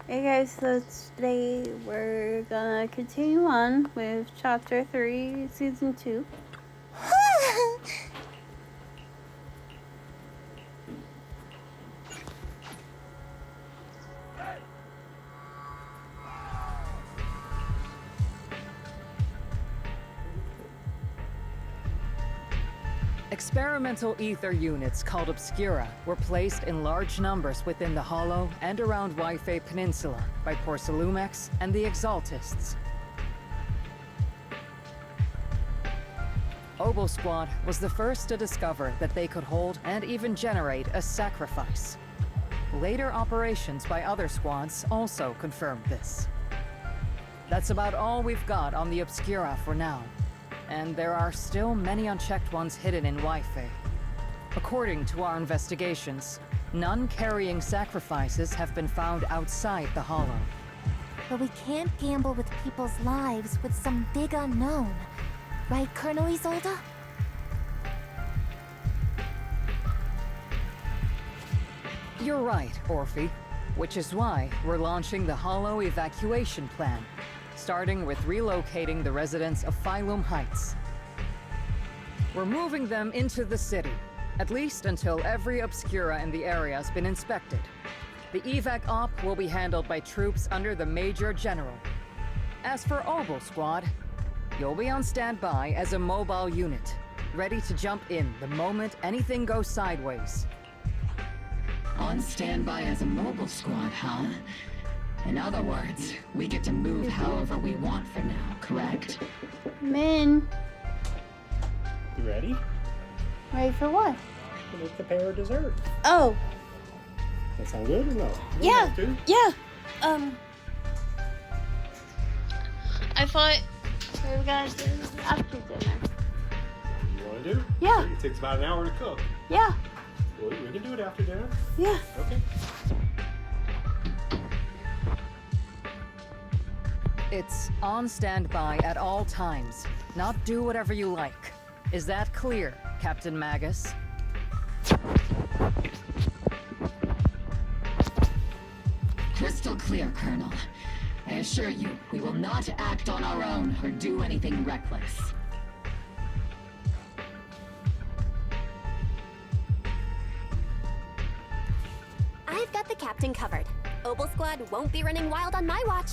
Hey guys, so today we're gonna continue on with chapter 3, season 2. Experimental ether units called Obscura were placed in large numbers within the Hollow and around Waifei Peninsula by Porcelumex and the Exaltists. Obosquad was the first to discover that they could hold and even generate a sacrifice. Later operations by other squads also confirmed this. That's about all we've got on the Obscura for now. And there are still many unchecked ones hidden in Waifei. According to our investigations, none carrying sacrifices have been found outside the Hollow. But we can't gamble with people's lives with some big unknown. Right, Colonel Isolde? You're right, Orphe. Which is why we're launching the Hollow evacuation plan, starting with relocating the residents of Phylum Heights. We're moving them into the city, at least until every Obscura in the area has been inspected. The evac op will be handled by troops under the Major General. As for Obosquad, you'll be on standby as a mobile unit, ready to jump in the moment anything goes sideways. On standby as a mobile squad, huh? In other words, we get to move however we want for now, correct? Min, You ready? ready for what? To make the pair of dessert. Oh, That sound good or no? You yeah, want to? yeah. I thought we were gonna do this after dinner. You want to do? Yeah. It takes about an hour to cook. Yeah, Well, we can do it after dinner. yeah. Okay. It's on standby at all times, not do whatever you like. Is that clear, Captain Magus? Crystal clear, Colonel. I assure you, we will not act on our own or do anything reckless. I've got the captain covered. Obosquad won't be running wild on my watch.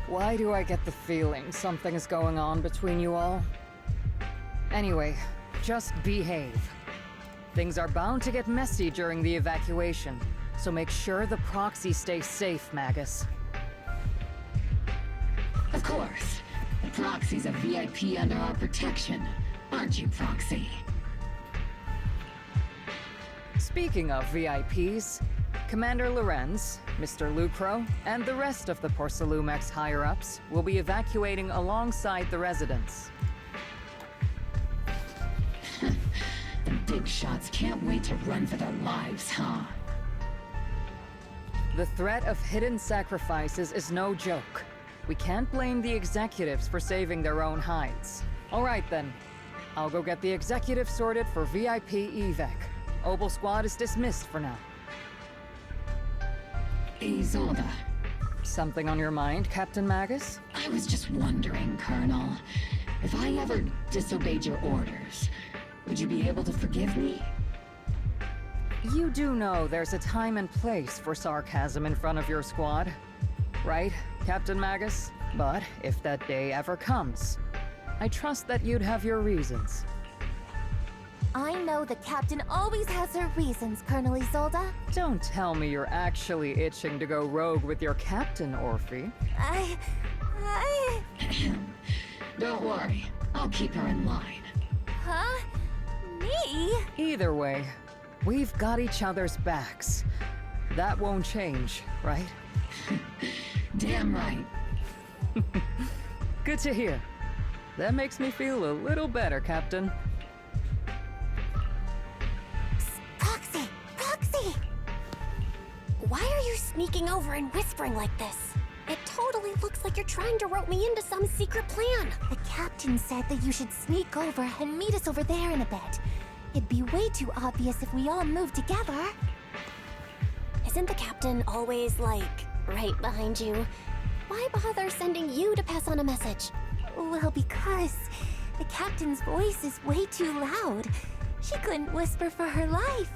Why do I get the feeling something's going on between you all? Anyway, just behave. Things are bound to get messy during the evacuation, so make sure the proxy stays safe, Magus. Of course. The Proxy's a VIP under our protection. Aren't you, Proxy? Speaking of VIPs, Commander Lorenz, Mr. Lucro, and the rest of the Porcelumex higher-ups will be evacuating alongside the residents. The big shots can't wait to run for their lives, huh? The threat of hidden sacrifices is no joke. We can't blame the executives for saving their own hides. All right then. I'll go get the executives sorted for VIP evac. Obosquad is dismissed for now. Isolde, Something on your mind, Captain Magus? I was just wondering, Colonel, if I ever disobeyed your orders, would you be able to forgive me? You do know there's a time and place for sarcasm in front of your squad, right, Captain Magus? But if that day ever comes, I trust that you'd have your reasons. I know the captain always has her reasons, Colonel Isolde. Don't tell me you're actually itching to go rogue with your captain, Orphe. I... Don't worry, I'll keep her in line. Huh? Me? Either way, we've got each other's backs. That won't change, right? Damn right. Good to hear. That makes me feel a little better, Captain. Proxy! Proxy! Why are you sneaking over and whispering like this? It totally looks like you're trying to rope me into some secret plan. The captain said that you should sneak over and meet us over there in a bit. It'd be way too obvious if we all moved together. Isn't the captain always, like, right behind you? Why bother sending you to pass on a message? Well, because the captain's voice is way too loud. She couldn't whisper for her life.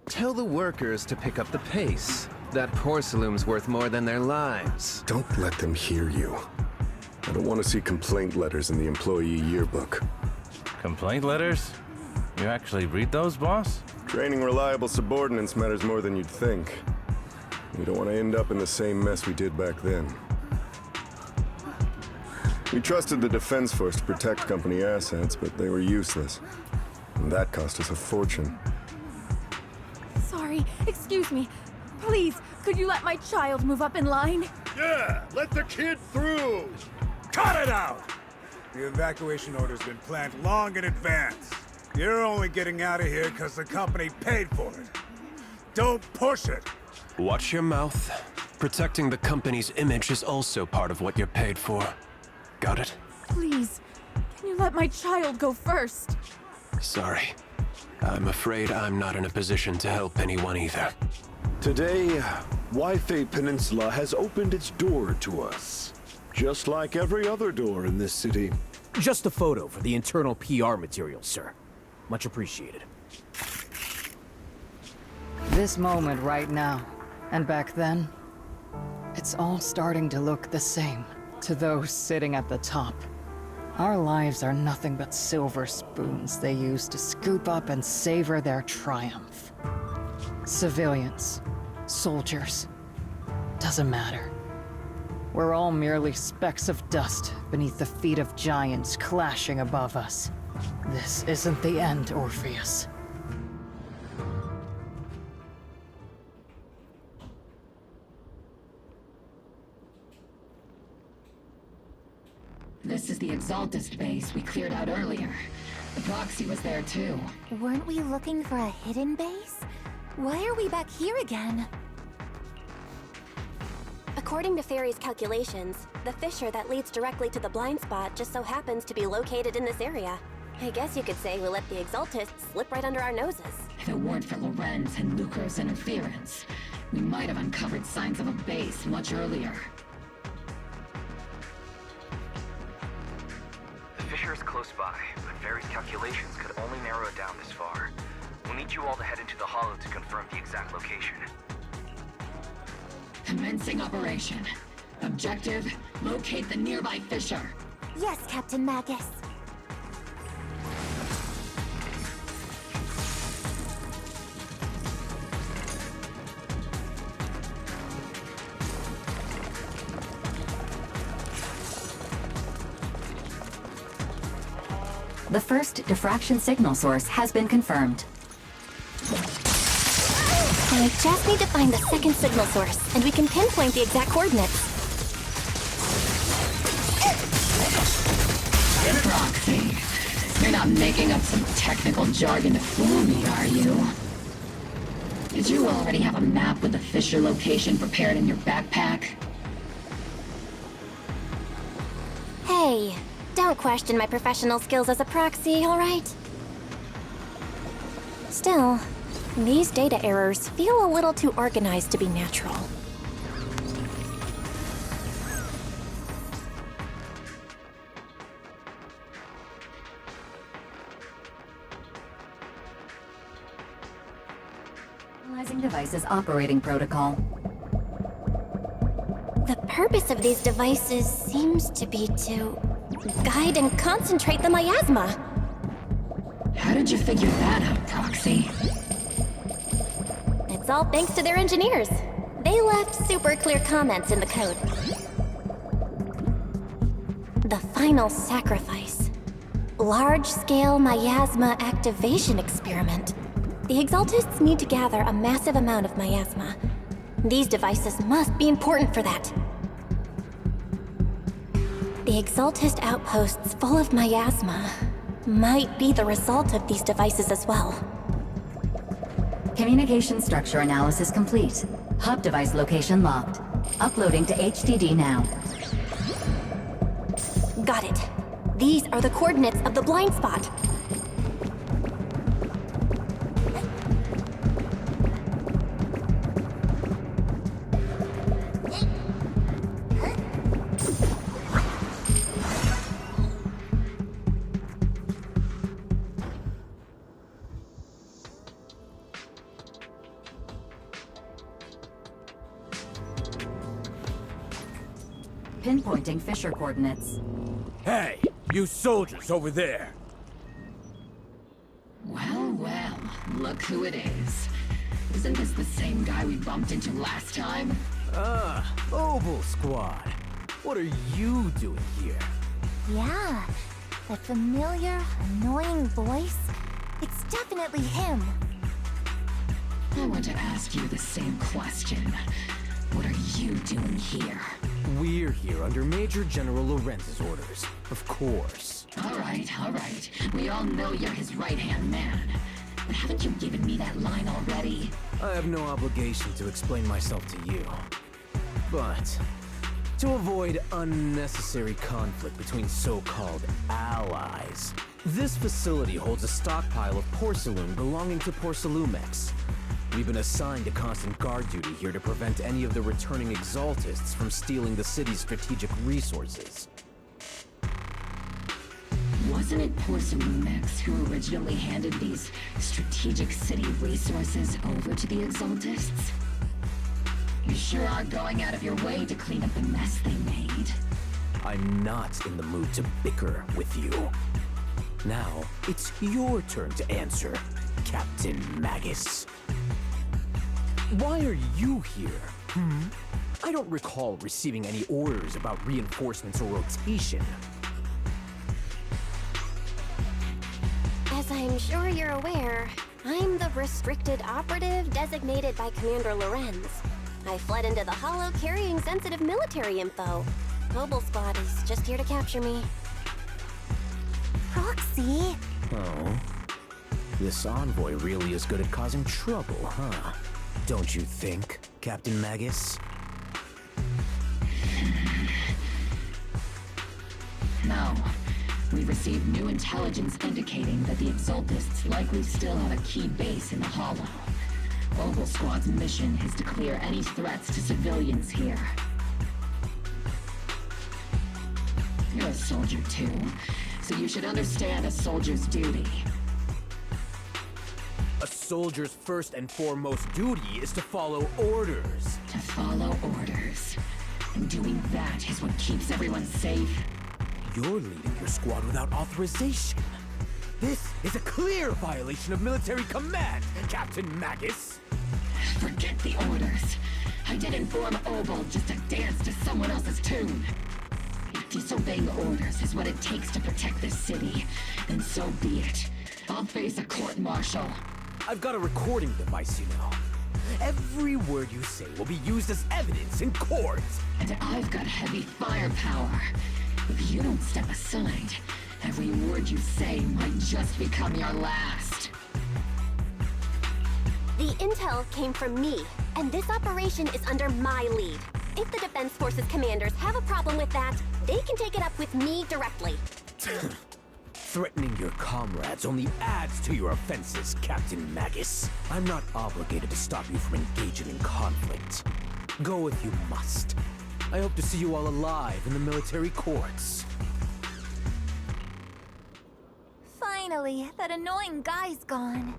Tell the workers to pick up the pace. That porcelain's worth more than their lives. Don't let them hear you. I don't want to see complaint letters in the employee yearbook. Complaint letters? You actually read those, boss? Training reliable subordinates matters more than you'd think. We don't want to end up in the same mess we did back then. We trusted the Defense Force to protect company assets, but they were useless. And that cost us a fortune. Sorry, excuse me. Please, could you let my child move up in line? Yeah, let the kid through! Cut it out! The evacuation order's been planned long in advance. You're only getting out of here because the company paid for it. Don't push it! Watch your mouth. Protecting the company's image is also part of what you're paid for. Got it? Please, can you let my child go first? Sorry. I'm afraid I'm not in a position to help anyone either. Today, Wi-Fi Peninsula has opened its door to us. Just like every other door in this city. Just a photo for the internal PR material, sir. Much appreciated. This moment right now, and back then, it's all starting to look the same to those sitting at the top. Our lives are nothing but silver spoons they use to scoop up and savor their triumph. Civilians, soldiers, doesn't matter. We're all merely specks of dust beneath the feet of giants clashing above us. This isn't the end, Orpheus. This is the Exaltist base we cleared out earlier. The proxy was there too. Weren't we looking for a hidden base? Why are we back here again? According to Fairy's calculations, the fissure that leads directly to the blind spot just so happens to be located in this area. I guess you could say we let the Exaltists slip right under our noses. If it weren't for Lorenz and Lucro's interference, we might have uncovered signs of a base much earlier. The fissure is close by, but Fairy's calculations could only narrow it down this far. We'll need you all to head into the hollow to confirm the exact location. Commencing operation. Objective, locate the nearby fissure. Yes, Captain Magus. The first diffraction signal source has been confirmed. I just need to find the second signal source, and we can pinpoint the exact coordinates. Proxy. You're not making up some technical jargon to fool me, are you? Did you already have a map with the fissure location prepared in your backpack? Hey, don't question my professional skills as a proxy, alright? Still, these data errors feel a little too organized to be natural. Analyzing devices operating protocol. The purpose of these devices seems to be to guide and concentrate the miasma. did you figure that out, Proxy? It's all thanks to their engineers. They left super clear comments in the code. The final sacrifice. Large-scale miasma activation experiment. The Exaltists need to gather a massive amount of miasma. These devices must be important for that. The Exaltist outposts full of miasma might be the result of these devices as well. Communication structure analysis complete. Hub device location locked. Uploading to HDD now. Got it. These are the coordinates of the blind spot. Pinpointing Fisher coordinates. Hey, you soldiers over there! Well, well, look who it is. Isn't this the same guy we bumped into last time? Mobile Squad. What are you doing here? Yeah, that familiar, annoying voice. It's definitely him. I want to ask you the same question. What are you doing here? We're here under Major General Lorenz's orders, of course. All right. We all know you're his right-hand man. But haven't you given me that line already? I have no obligation to explain myself to you. But to avoid unnecessary conflict between so-called allies, this facility holds a stockpile of porcelain belonging to Porcelumex. We've been assigned to constant guard duty here to prevent any of the returning Exaltists from stealing the city's strategic resources. Wasn't it Porcelumex who originally handed these strategic city resources over to the Exaltists? You sure are going out of your way to clean up the mess they made. I'm not in the mood to bicker with you. Now, it's your turn to answer, Captain Magus. Why are you here? I don't recall receiving any orders about reinforcements or rotation. As I'm sure you're aware, I'm the restricted operative designated by Commander Lorenz. I fled into the Hollow carrying sensitive military info. Mobile Squad is just here to capture me. Proxy? Oh. This envoy really is good at causing trouble, huh? Don't you think, Captain Magus? No. We received new intelligence indicating that the Exaltists likely still have a key base in the Hollow. Mobile Squad's mission is to clear any threats to civilians here. You're a soldier too, so you should understand a soldier's duty. A soldier's first and foremost duty is to follow orders. To follow orders. And doing that is what keeps everyone safe. You're leading your squad without authorization. This is a clear violation of military command, Captain Magus. Forget the orders. I did inform Obel just to dance to someone else's tune. If disobeying orders is what it takes to protect this city, then so be it. I'll face a court-martial. I've got a recording device, you know. Every word you say will be used as evidence in court. And I've got heavy firepower. If you don't step aside, every word you say might just become your last. The intel came from me, and this operation is under my lead. If the Defense Forces commanders have a problem with that, they can take it up with me directly. Threatening your comrades only adds to your offenses, Captain Magus. I'm not obligated to stop you from engaging in conflict. Go if you must. I hope to see you all alive in the military courts. Finally, that annoying guy's gone.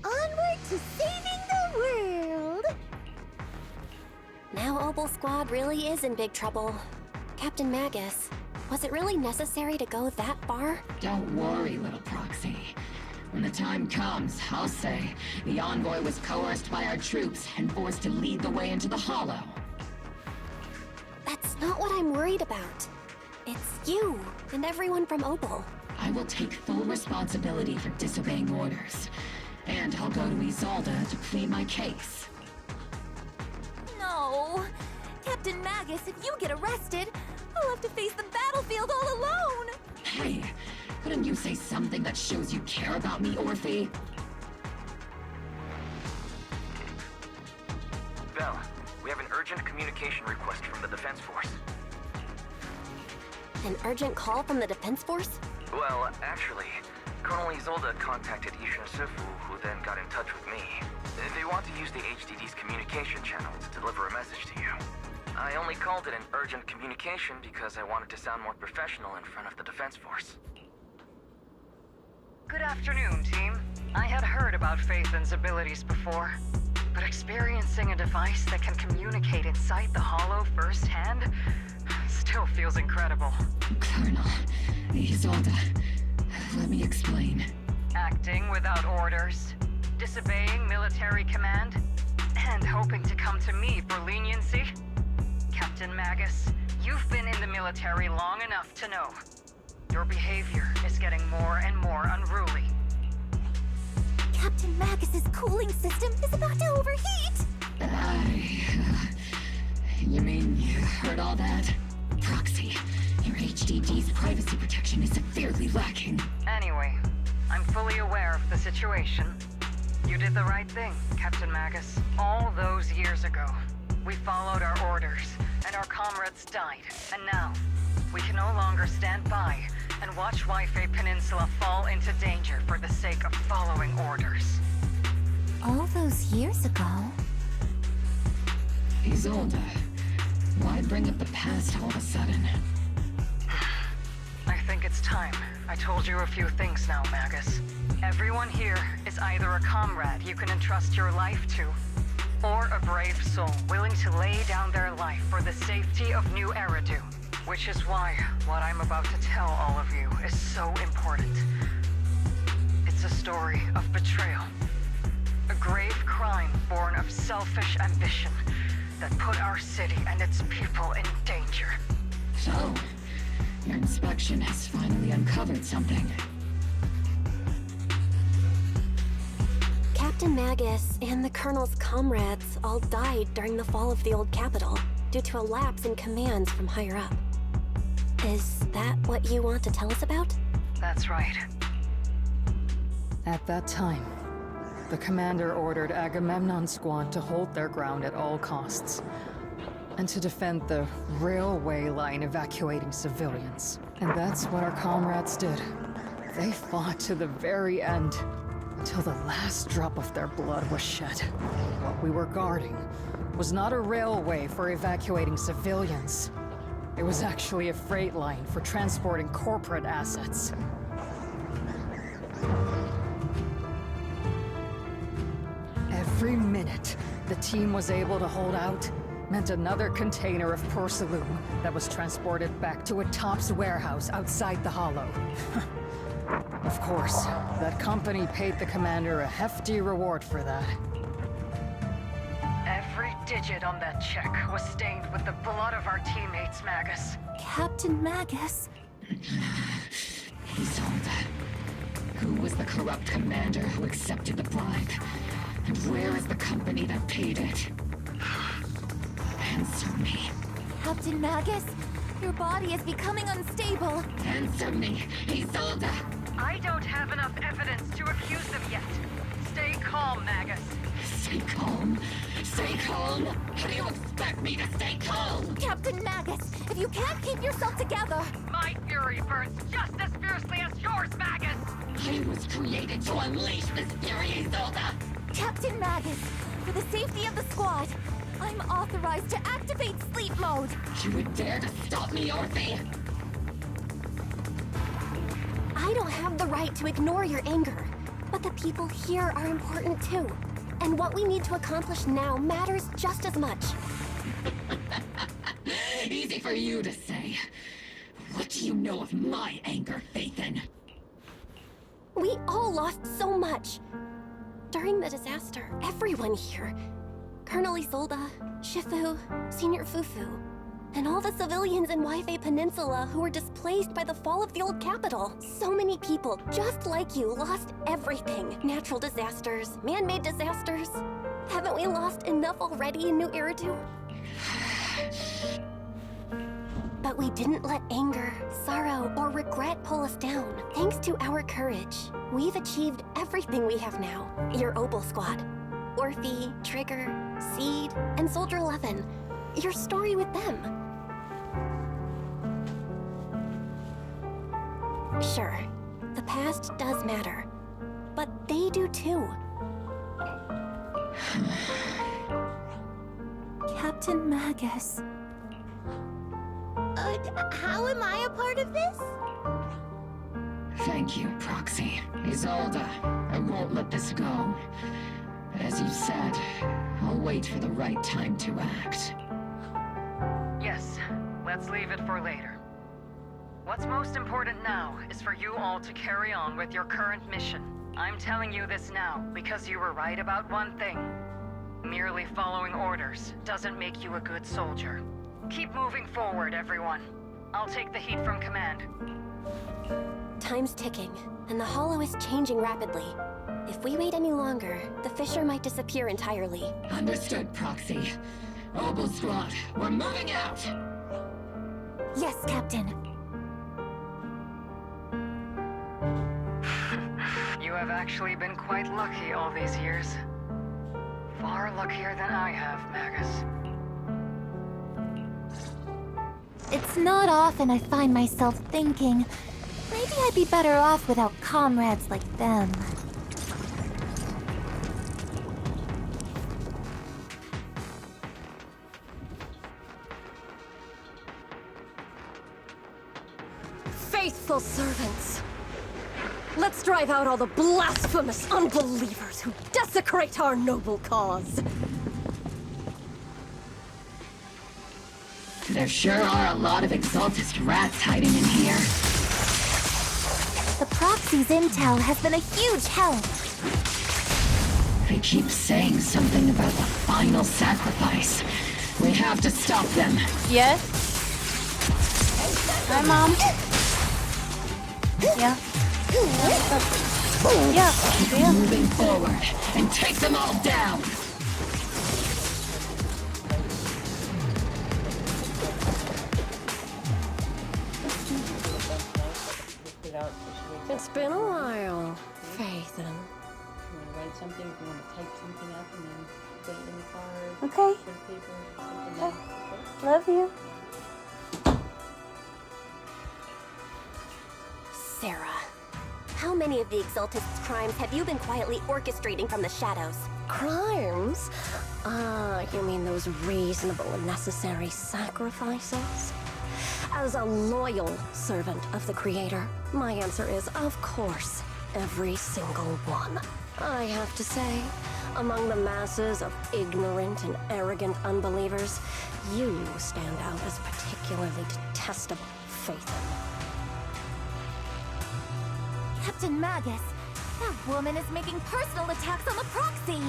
Onward to saving the world! Now Obel Squad really is in big trouble. Captain Magus, Was it really necessary to go that far? Don't worry, little Proxy. When the time comes, I'll say the envoy was coerced by our troops and forced to lead the way into the Hollow. That's not what I'm worried about. It's you and everyone from Opal. I will take full responsibility for disobeying orders. And I'll go to Isolde to plead my case. No! Captain Magus, if you get arrested, I'll have to face the battlefield all alone! Hey, couldn't you say something that shows you care about me, Orphe? Belle, we have an urgent communication request from the Defense Force. An urgent call from the Defense Force? Well, actually, Colonel Isolde contacted Ishin Sifu, who then got in touch with me. They want to use the HDD's communication channel to deliver a message to you. I only called it an urgent communication because I wanted to sound more professional in front of the Defense Force. Good afternoon, team. I had heard about Phaethon's abilities before, but experiencing a device that can communicate inside the Hollow firsthand still feels incredible. Colonel Isolde, let me explain. Acting without orders, disobeying military command, and hoping to come to me for leniency? Captain Magus, you've been in the military long enough to know. Your behavior is getting more and more unruly. Captain Magus's cooling system is about to overheat! You mean you heard all that? Proxy, your HDD's privacy protection is severely lacking. Anyway, I'm fully aware of the situation. You did the right thing, Captain Magus. All those years ago, we followed our orders, and our comrades died. And now, we can no longer stand by and watch Waifei Peninsula fall into danger for the sake of following orders. All those years ago? Isolde, why bring up the past all of a sudden? I think it's time. I told you a few things now, Magus. Everyone here is either a comrade you can entrust your life to, or a brave soul willing to lay down their life for the safety of New Eridu. Which is why what I'm about to tell all of you is so important. It's a story of betrayal. A grave crime born of selfish ambition that put our city and its people in danger. So, your inspection has finally uncovered something. Captain Magus and the Colonel's comrades all died during the fall of the old capital due to a lapse in commands from higher up. Is that what you want to tell us about? That's right. At that time, the commander ordered Agamemnon's squad to hold their ground at all costs, and to defend the railway line evacuating civilians. And that's what our comrades did. They fought to the very end, until the last drop of their blood was shed. What we were guarding was not a railway for evacuating civilians. It was actually a freight line for transporting corporate assets. Every minute the team was able to hold out meant another container of porcelain that was transported back to a Topps warehouse outside the Hollow. Of course, that company paid the commander a hefty reward for that. Every digit on that check was stained with the blood of our teammates, Magus. Captain Magus? Isolde, who was the corrupt commander who accepted the bribe? And where is the company that paid it? Answer me. Captain Magus, your body is becoming unstable. Answer me, Isolde! I don't have enough evidence to accuse them yet. Stay calm, Magus. Stay calm? Stay calm? How do you expect me to stay calm? Captain Magus, if you can't keep yourself together... My fury burns just as fiercely as yours, Magus! I was created to unleash this fury, Isolde! Captain Magus, for the safety of the squad, I'm authorized to activate sleep mode. You would dare to stop me, Orphe? I don't have the right to ignore your anger, but the people here are important too. And what we need to accomplish now matters just as much. Easy for you to say. What do you know of my anger, Phaethon? We all lost so much. During the disaster, everyone here, Colonel Isolde, Shifu, Senior Fufu, and all the civilians in Waifei Peninsula who were displaced by the fall of the old capital. So many people, just like you, lost everything. Natural disasters, man-made disasters. Haven't we lost enough already in New Eridu? But we didn't let anger, sorrow, or regret pull us down. Thanks to our courage, we've achieved everything we have now. Your Obel Squad, Orphe, Trigger, Seed, and Soldier 11. Your story with them. Sure, the past does matter, but they do too. Captain Magus. How am I a part of this? Thank you, Proxy. Isolde, I won't let this go. But as you said, I'll wait for the right time to act. Yes, let's leave it for later. What's most important now is for you all to carry on with your current mission. I'm telling you this now because you were right about one thing. Merely following orders doesn't make you a good soldier. Keep moving forward, everyone. I'll take the heat from command. Time's ticking, and the Hollow is changing rapidly. If we wait any longer, the Fissure might disappear entirely. Understood, Proxy. Obel Squad, we're moving out! Yes, Captain. You have actually been quite lucky all these years. Far luckier than I have, Magus. It's not often I find myself thinking, maybe I'd be better off without comrades like them. Faithful servants! Let's drive out all the blasphemous unbelievers who desecrate our noble cause! There sure are a lot of Exaltist rats hiding in here. The Proxy's intel has been a huge help. They keep saying something about the final sacrifice. We have to stop them. Yes? Hi, Mom. Yeah. Keep moving forward and take them all down. It's been a while, Phaethon. You want to write something, if you want to type something up and then put it in the card. Okay. Put a paper, something Okay. else. Love you. Sarah, how many of the Exaltist's crimes have you been quietly orchestrating from the shadows? Crimes? You mean those reasonable and necessary sacrifices? As a loyal servant of the Creator, my answer is, of course, every single one. I have to say, among the masses of ignorant and arrogant unbelievers, you stand out as particularly detestable, Phaethon. Captain Magus, that woman is making personal attacks on the Proxy!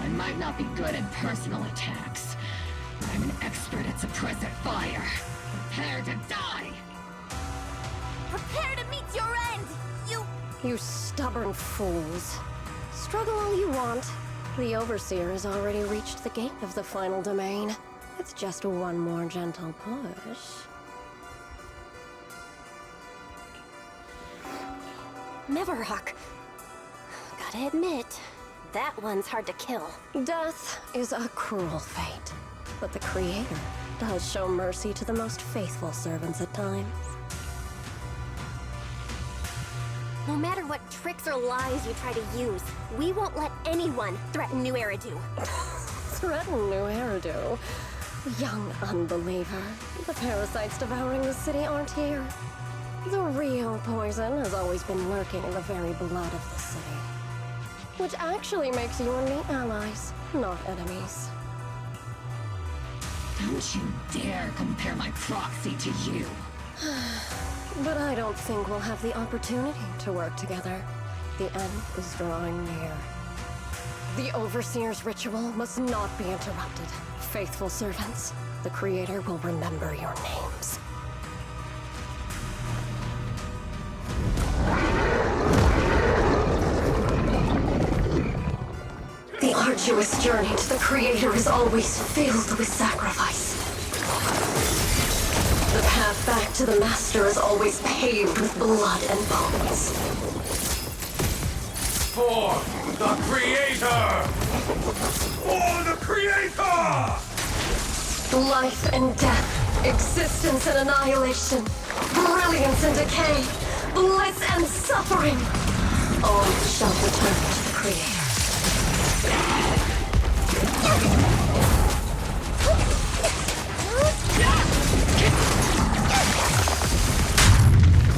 I might not be good at personal attacks, but I'm an expert at suppressive fire. Prepare to die! Prepare to meet your end! You stubborn fools. Struggle all you want. The Overseer has already reached the gate of the final domain. It's just one more gentle push. Neverhawk. Gotta admit, that one's hard to kill. Death is a cruel fate, but the Creator does show mercy to the most faithful servants at times. No matter what tricks or lies you try to use, we won't let anyone threaten New Eridu. Threaten New Eridu? Young unbeliever. The parasites devouring the city aren't here. The real poison has always been lurking in the very blood of the city. Which actually makes you and me allies, not enemies. Don't you dare compare my proxy to you. But I don't think we'll have the opportunity to work together. The end is drawing near. The Overseer's ritual must not be interrupted. Faithful servants, the Creator will remember your names. The arduous journey to the Creator is always filled with sacrifice. The path back to the Master is always paved with blood and bones. For the Creator! For the Creator! Life and death, existence and annihilation, brilliance and decay, bliss and suffering, all shall return to the Creator.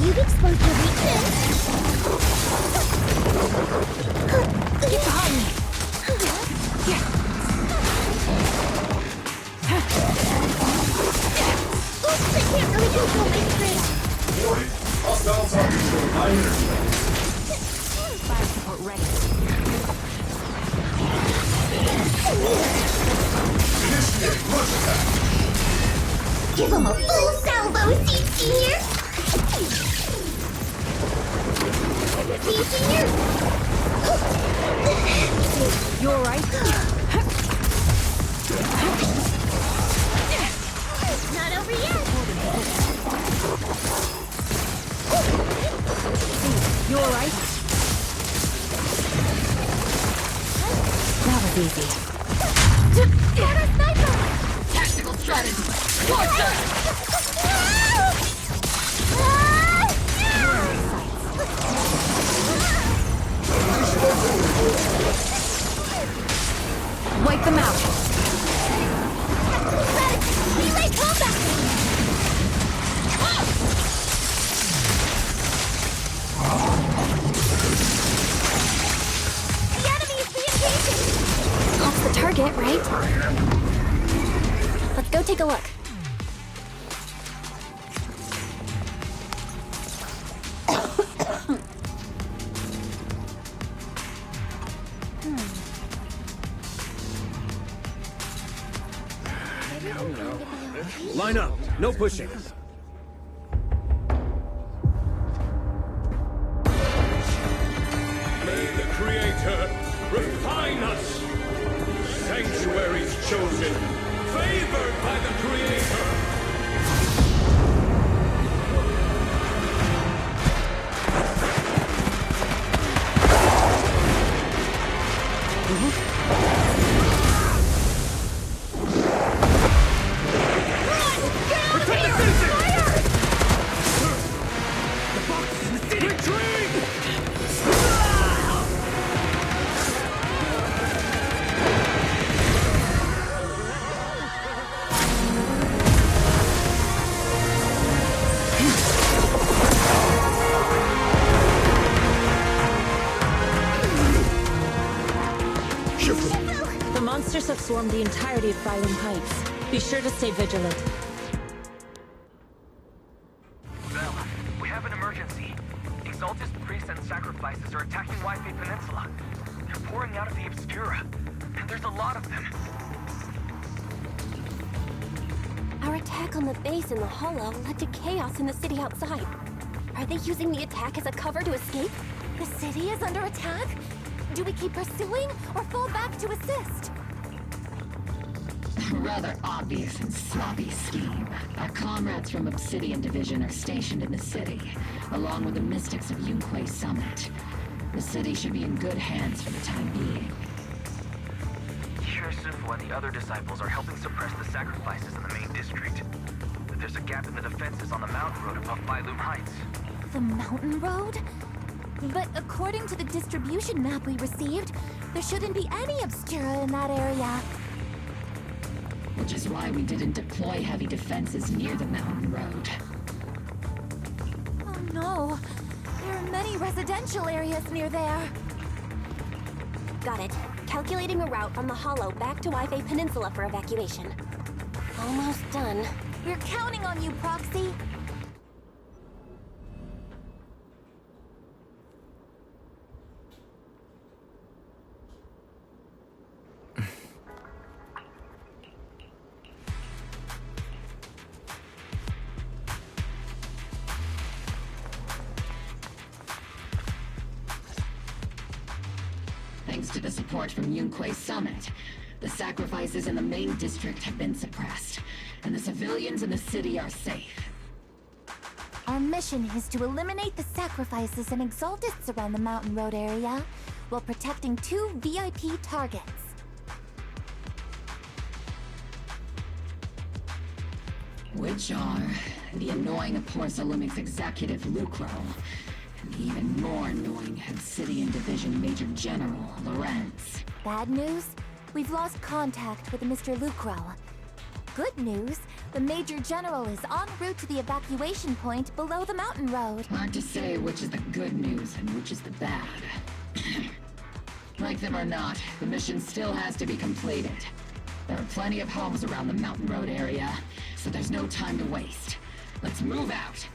You've exposed your weakness. Get behind me. Oops, I can't really control my strength. Warning, hostile target showing high energy. Fire support ready. Initiate rush attack. Give him a full salvo, Senior! Senior! You alright? Not over yet! You alright? That was easy. Got a sniper! Tactical strategy! Torture! Wipe them out. Relay combat! The enemy is being engaged! That's the target, right? Let's go take a look. Line up. No pushing. May the Creator refine us. Sanctuaries chosen, favored by the Creator. The monsters have swarmed the entirety of Phylum Heights. Be sure to stay vigilant. Bell, we have an emergency. Exalted priests and sacrifices are attacking Wi-Fi Peninsula. They're pouring out of the Obscura, and there's a lot of them. Our attack on the base in the Hollow led to chaos in the city outside. Are they using the attack as a cover to escape? The city is under attack? Do we keep pursuing or fall back to assist? A rather obvious and sloppy scheme. Our comrades from Obsidian Division are stationed in the city, along with the Mystics of Yunque Summit. The city should be in good hands for the time being. Shirisufu and the other disciples are helping suppress the sacrifices in the main district. But there's a gap in the defenses on the mountain road above Phylum Heights. The mountain road? But according to the distribution map we received, there shouldn't be any Obscura in that area. Which is why we didn't deploy heavy defenses near the mountain road. Oh no! There are many residential areas near there. Got it. Calculating a route from the Hollow back to Wi-Fi Peninsula for evacuation. Almost done. We're counting on you, Proxy. Thanks to the support from Yunque's summit, the sacrifices in the main district have been suppressed, and the civilians in the city are safe. Our mission is to eliminate the sacrifices and exaltists around the Mountain Road area, while protecting 2 VIP targets. Which are the annoying Porcelumix executive Lucro, and the even more annoying Obsidian Division Major General Lorenz. Bad news? We've lost contact with Mr. Lucro. Good news, the Major General is en route to the evacuation point below the mountain road. Hard to say which is the good news and which is the bad. Like them or not, the mission still has to be completed. There are plenty of homes around the mountain road area, so there's no time to waste. Let's move out.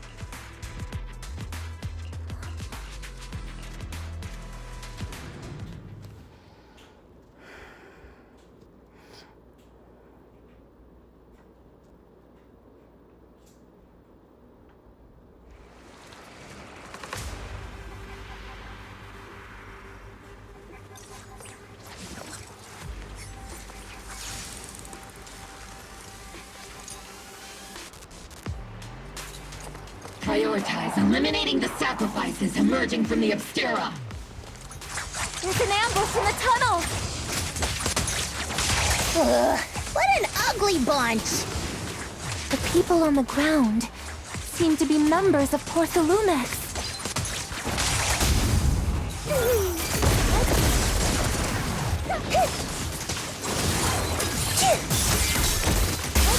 Prioritize eliminating the sacrifices emerging from the Obstera. There's an ambush in the tunnels! Ugh, what an ugly bunch! The people on the ground seem to be members of Porcelumix.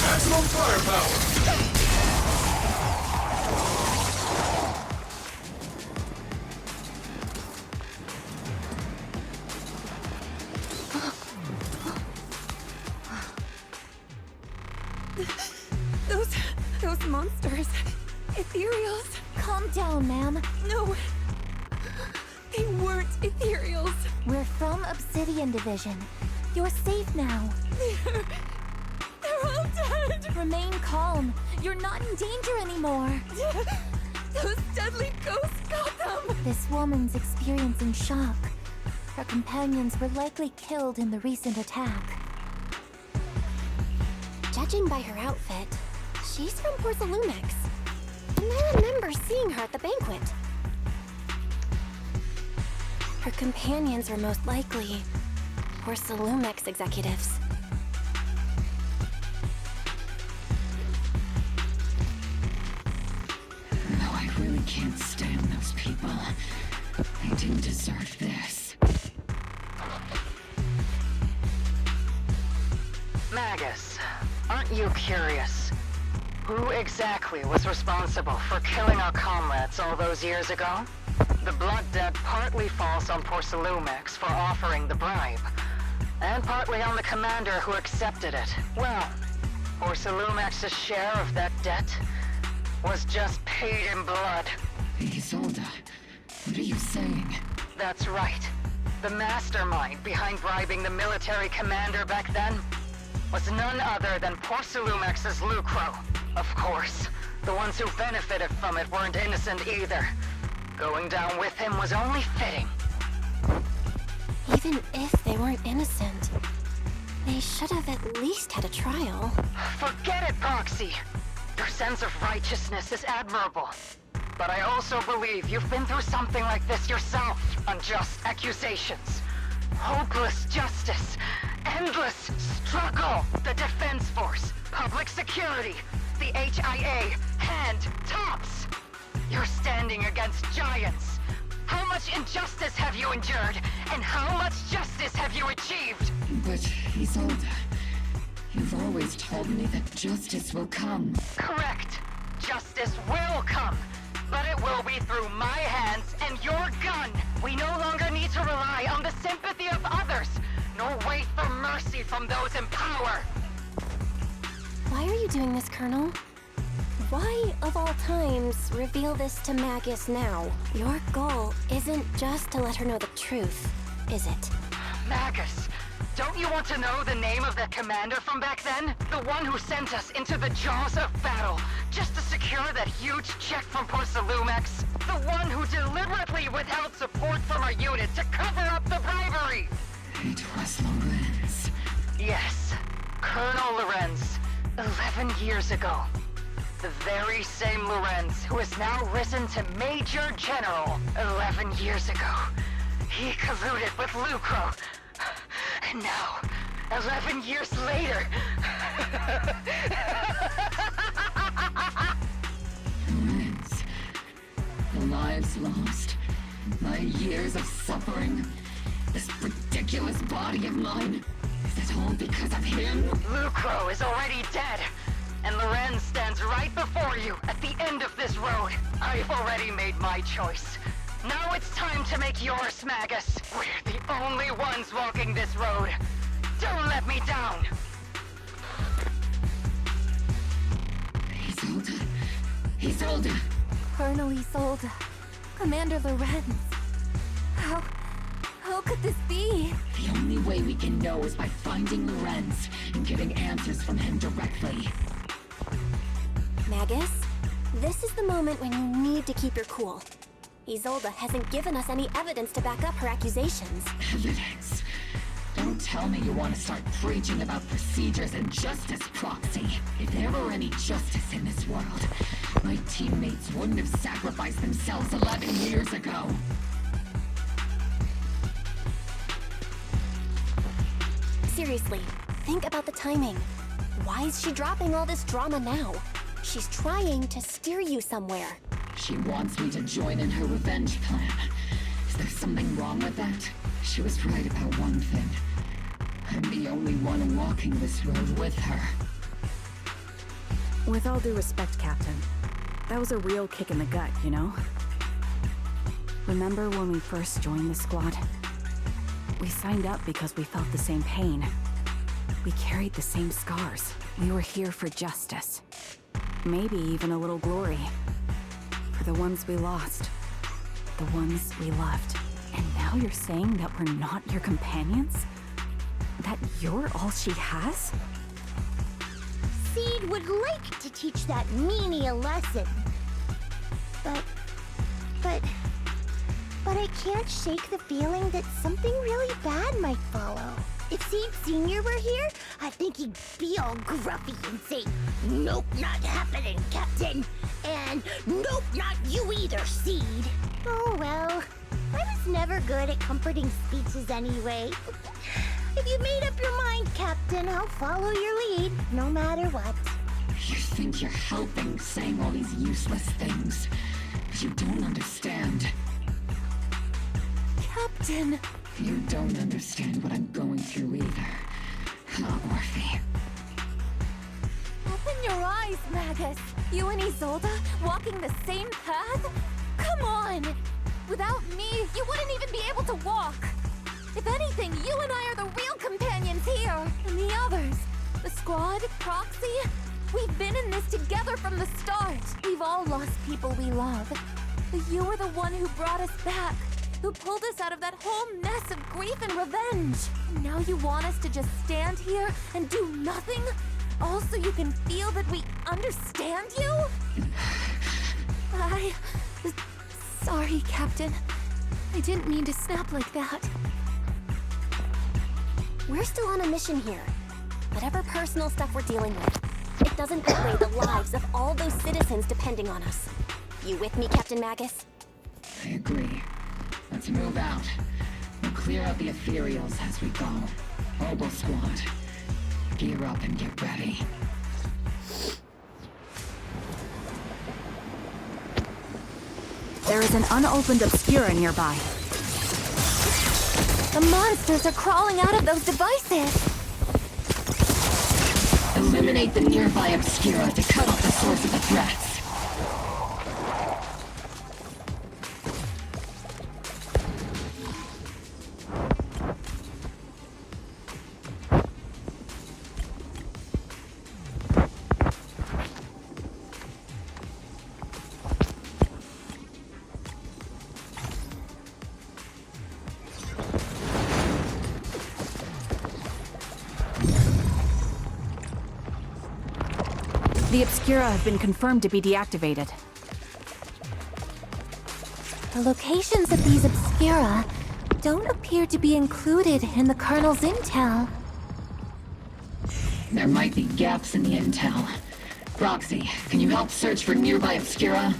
Maximum firepower! Those monsters. Ethereals. Calm down, ma'am. No. They weren't Ethereals. We're from Obsidian Division. You're safe now. They're all dead. Remain calm. You're not in danger anymore. Those deadly ghosts got them. This woman's experiencing shock. Her companions were likely killed in the recent attack. Judging by her outfit, she's from Porcelumix. And I remember seeing her at the banquet. Her companions were most likely Porcelumix executives. No, I really can't stand those people. They didn't deserve this. Magus, aren't you curious? Who exactly was responsible for killing our comrades all those years ago? The blood debt partly falls on Porcelumix for offering the bribe, and partly on the commander who accepted it. Well, Porcelumix's share of that debt was just paid in blood. Isolde, what are you saying? That's right. The mastermind behind bribing the military commander back then was none other than Porcelumix's Lucro. Of course, the ones who benefited from it weren't innocent either. Going down with him was only fitting. Even if they weren't innocent, they should have at least had a trial. Forget it, Proxy! Your sense of righteousness is admirable. But I also believe you've been through something like this yourself. Unjust accusations, hopeless justice, endless struggle. The Defense Force, public security, the HIA, and TOPS. You're standing against giants. How much injustice have you endured, and how much justice have you achieved? But, Isolde, you've always told me that justice will come. Correct. Justice will come. But it will be through my hands and your gun. We no longer need to rely on the sympathy of others, nor wait for mercy from those in power. Why are you doing this, Colonel? Why, of all times, reveal this to Magus now? Your goal isn't just to let her know the truth, is it? Magus, don't you want to know the name of that commander from back then? The one who sent us into the jaws of battle, just to secure that huge check from Porcelumex? The one who deliberately withheld support from our unit to cover up the bribery! It was Lorenz. Yes, Colonel Lorenz, 11 years ago. The very same Lorenz who has now risen to Major General 11 years ago. He colluded with Lucro. And now, 11 years later... Lorenz. The lives lost. My years of suffering. This ridiculous body of mine. Is it all because of him? Lucro is already dead. And Lorenz stands right before you at the end of this road. I've already made my choice. Now it's time to make yours, Magus. We're the only ones walking this road. Don't let me down. Isolde. Colonel Isolde. Commander Lorenz. How could this be? The only way we can know is by finding Lorenz and getting answers from him directly. Magus, this is the moment when you need to keep your cool. Isolde hasn't given us any evidence to back up her accusations. Evidence? Don't tell me you want to start preaching about procedures and justice, Proxy. If there were any justice in this world, my teammates wouldn't have sacrificed themselves 11 years ago. Seriously, think about the timing. Why is she dropping all this drama now? She's trying to steer you somewhere. She wants me to join in her revenge plan. Is there something wrong with that? She was right about one thing. I'm the only one walking this road with her. With all due respect, Captain, that was a real kick in the gut, you know? Remember when we first joined the squad? We signed up because we felt the same pain. We carried the same scars. We were here for justice. Maybe even a little glory. For the ones we lost. The ones we loved. And now you're saying that we're not your companions? That you're all she has? Seed would like to teach that meanie a lesson. But I can't shake the feeling that something really bad might follow. If Seed Sr. were here, I think he'd be all gruffy and say, "Nope, not happening, Captain." And "Nope, not you either, Seed." Oh well, I was never good at comforting speeches anyway. If you made up your mind, Captain, I'll follow your lead, no matter what. You think you're helping saying all these useless things. You don't understand. Captain! You don't understand what I'm going through either. Huh, Orphe? Open your eyes, Magus! You and Isolde walking the same path? Come on! Without me, you wouldn't even be able to walk! If anything, you and I are the real companions here! And the others, the squad, Proxy, we've been in this together from the start! We've all lost people we love. But you were the one who brought us back, who pulled us out of that whole mess of grief and revenge! And now you want us to just stand here and do nothing? All so you can feel that we understand you? Sorry, Captain. I didn't mean to snap like that. We're still on a mission here. Whatever personal stuff we're dealing with, it doesn't outweigh the lives of all those citizens depending on us. You with me, Captain Magus? I agree. Let's move out. We'll clear out the ethereals as we go. Obel Squad, gear up and get ready. There is an unopened Obscura nearby. The monsters are crawling out of those devices! Eliminate the nearby Obscura to cut off the source of the threats. The Obscura have been confirmed to be deactivated. The locations of these Obscura don't appear to be included in the Colonel's intel. There might be gaps in the intel. Roxy, can you help search for nearby Obscura?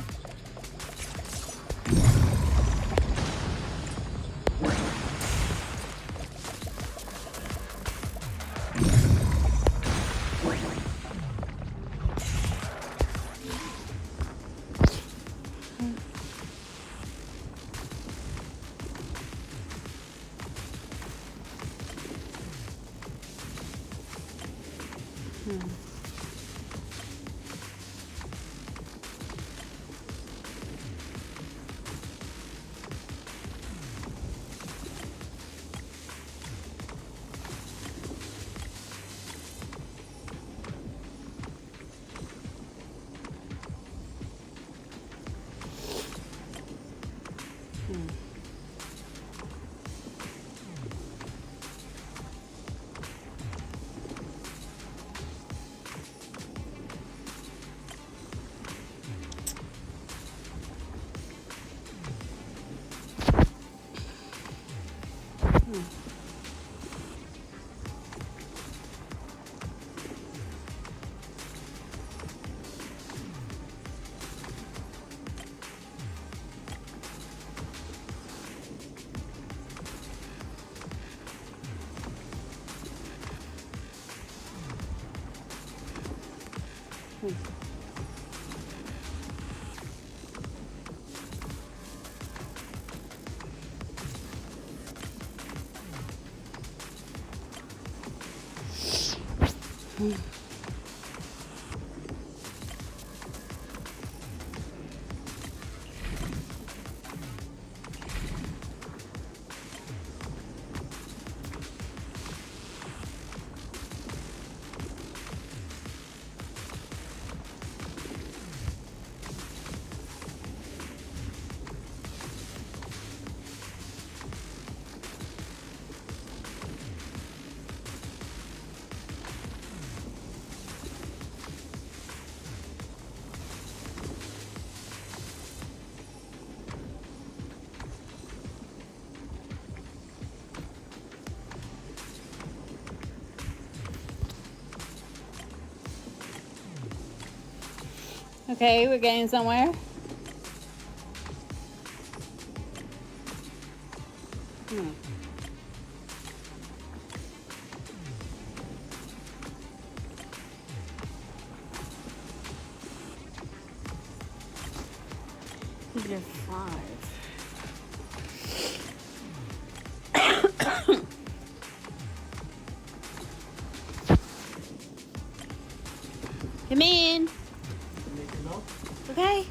Okay, we're getting somewhere. Figure 5. Come in. Okay.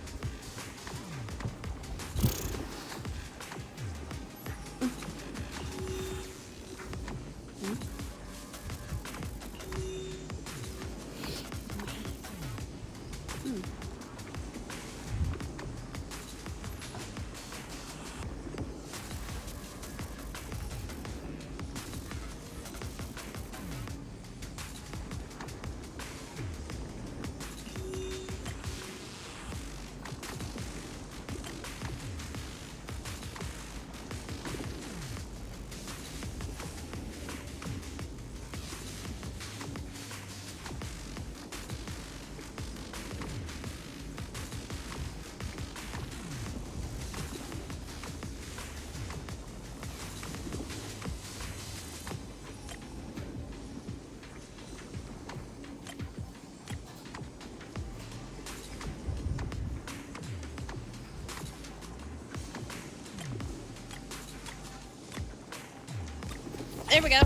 There we go.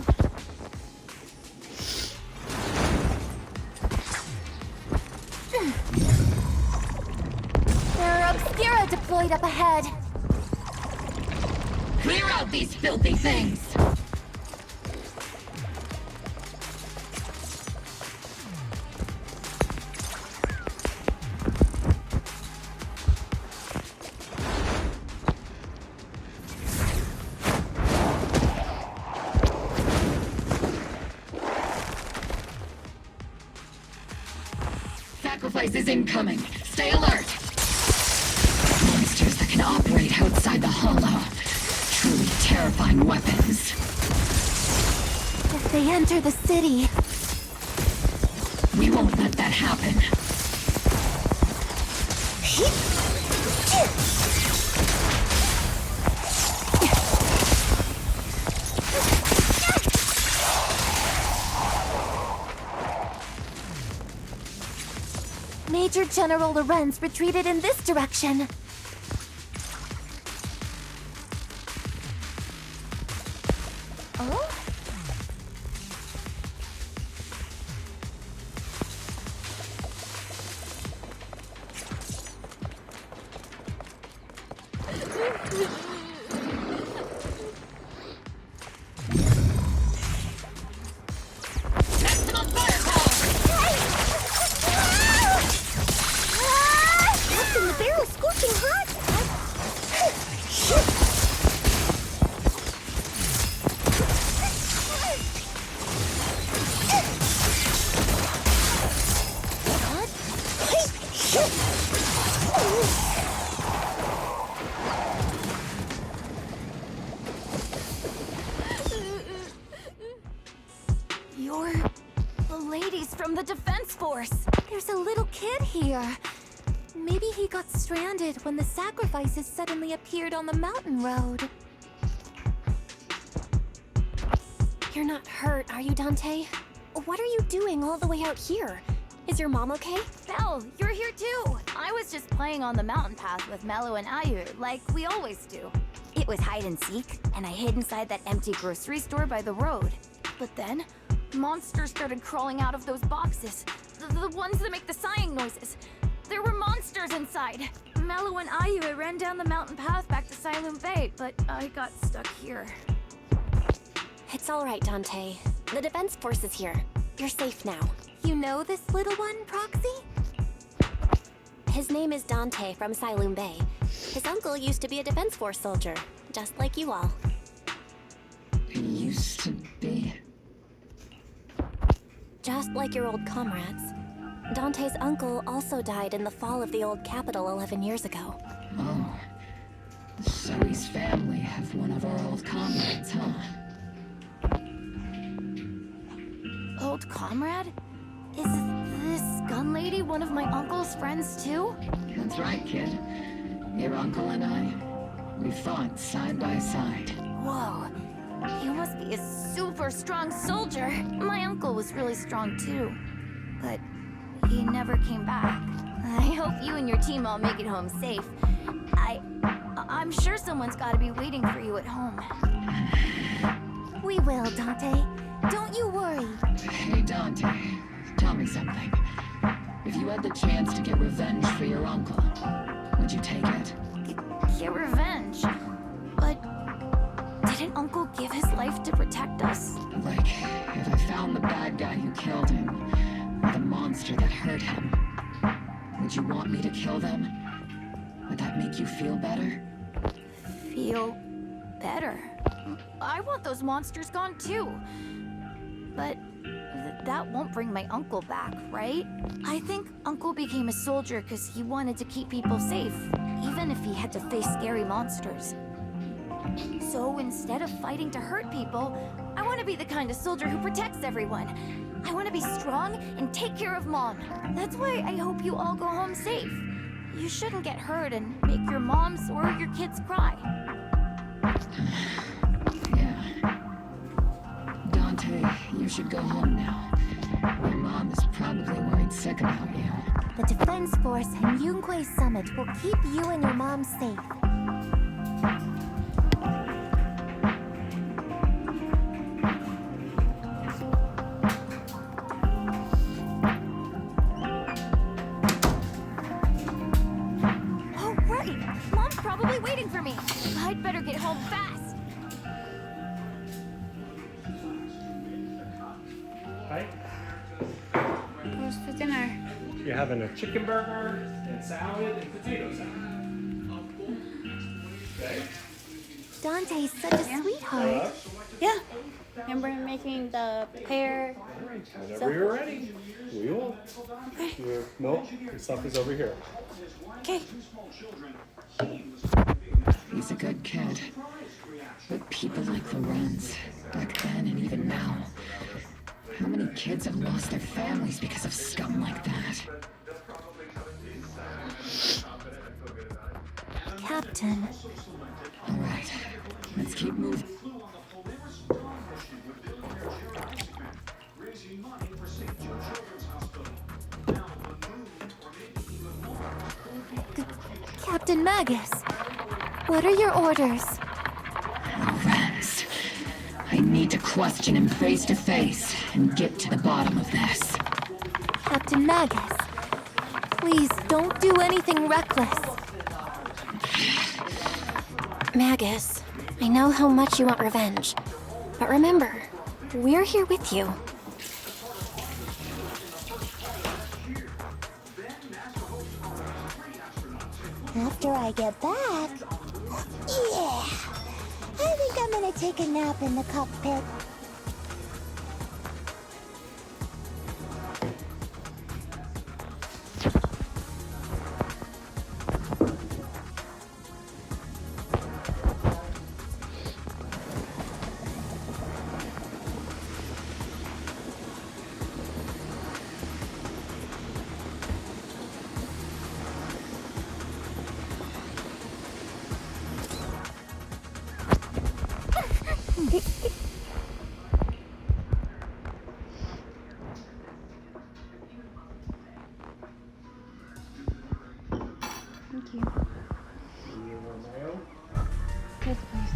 There are Obscura deployed up ahead. Clear out these filthy things! sacrifice is incoming. Stay alert. Monsters that can operate outside the hollow. Truly terrifying weapons. If they enter the city... We won't let that happen. Major General Lorenz retreated in this direction. Oh? What's in the barrel? Scorching hot! You're the ladies from the Defense Force. There's a little kid here. Maybe he got stranded when the sacrifices suddenly appeared on the mountain road. You're not hurt, are you, Dante? What are you doing all the way out here? Is your mom okay? Belle, you're here too. I was just playing on the mountain path with Mello and Ayu, like we always do. It was hide and seek, and I hid inside that empty grocery store by the road. But then, monsters started crawling out of those boxes. The ones that make the sighing noises. There were monsters inside. Mello and Ayu ran down the mountain path back to Siloon Bay, but I got stuck here. It's all right, Dante. The Defense Force is here. You're safe now. You know this little one, Proxy? His name is Dante from Siloon Bay. His uncle used to be a Defense Force soldier, just like you all. Used to be. Just like your old comrades. Dante's uncle also died in the fall of the old capital 11 years ago. Oh. So his family have one of our old comrades, huh? Old comrade? Is this gun lady one of my uncle's friends too? That's right, kid. Your uncle and I, we fought side by side. Whoa. You must be a super strong soldier. My uncle was really strong too. But he never came back. I hope you and your team all make it home safe. I'm sure someone's gotta be waiting for you at home. We will, Dante. Don't you worry. Hey, Dante. Tell me something. If you had the chance to get revenge for your uncle, would you take it? Get revenge? But didn't Uncle give his life to protect us? Like, if I found the bad guy who killed him, or the monster that hurt him, would you want me to kill them? Would that make you feel better? Feel better? I want those monsters gone too. But that won't bring my uncle back, right? I think Uncle became a soldier because he wanted to keep people safe, even if he had to face scary monsters. So instead of fighting to hurt people, I want to be the kind of soldier who protects everyone. I want to be strong and take care of Mom. That's why I hope you all go home safe. You shouldn't get hurt and make your moms or your kids cry. Dante, you should go home now. Your mom is probably worried sick about you. The Defense Force and Yunque Summit will keep you and your mom safe. Oh, right! Mom's probably waiting for me. I'd better get home fast. Hi. What's for dinner? You're having a chicken burger and salad and potato salad. Okay. Dante's such a sweetheart. Yeah. Remember making the pear? Whenever you're ready, we will. Nope, the stuff is over here. Okay. He's a good kid. But people like Lorenz, back then and even now, how many kids have lost their families because of scum like that? Captain. All right, let's keep moving. Captain Magus, what are your orders? Lorenz, I need to question him face to face and get to the bottom of this. Captain Magus, please don't do anything reckless. Magus, I know how much you want revenge. But remember, we're here with you. After I get back... Yeah! I think I'm gonna take a nap in the cockpit. Thank you. Yes, please.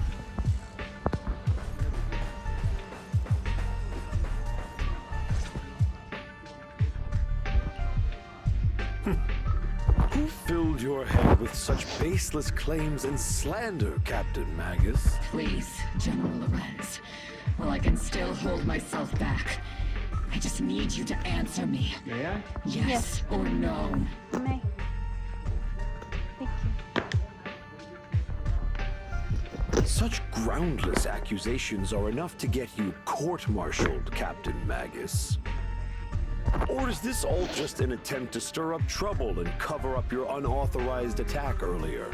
Who filled your head with such baseless claims and slander, Captain Magus? Please, General Lorenz. Well, I can still hold myself back. I just need you to answer me. May I? Yes or no. May. Thank you. Such groundless accusations are enough to get you court-martialed, Captain Magus. Or is this all just an attempt to stir up trouble and cover up your unauthorized attack earlier?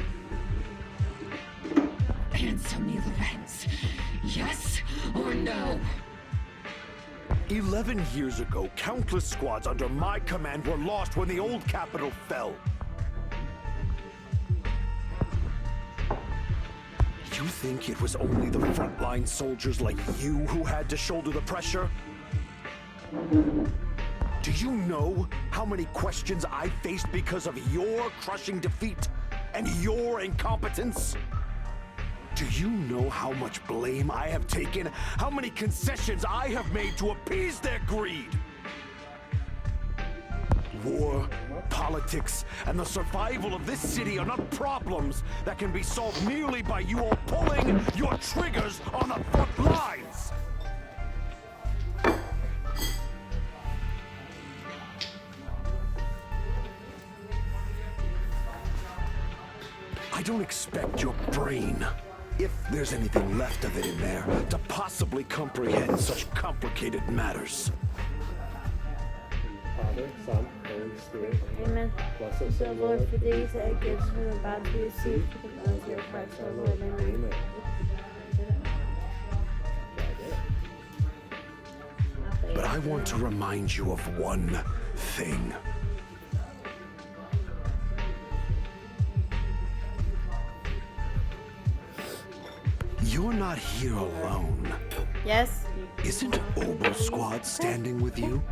Answer me, Lorenz. Yes or no? 11 years ago, countless squads under my command were lost when the old capital fell. You think it was only the frontline soldiers like you who had to shoulder the pressure? Do you know how many questions I faced because of your crushing defeat and your incompetence? Do you know how much blame I have taken? How many concessions I have made to appease their greed? War, politics, and the survival of this city are not problems that can be solved merely by you all pulling your triggers on the front lines. I don't expect your brain, if there's anything left of it in there, to possibly comprehend such complicated matters. Father, Son, Holy Spirit. Amen. Bless us, Thank O you, Lord, for these that gifts from the body to receive for the bones of your Christ, our Lord. Amen. But I want to remind you of one thing. You're not here alone. Yes? Isn't Obel Squad standing with you?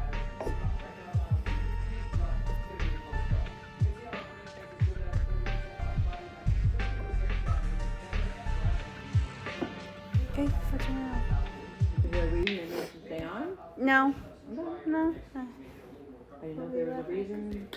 Okay, for tomorrow. Is there a reason you're going to stay on? No. No. I didn't know if there was a reason.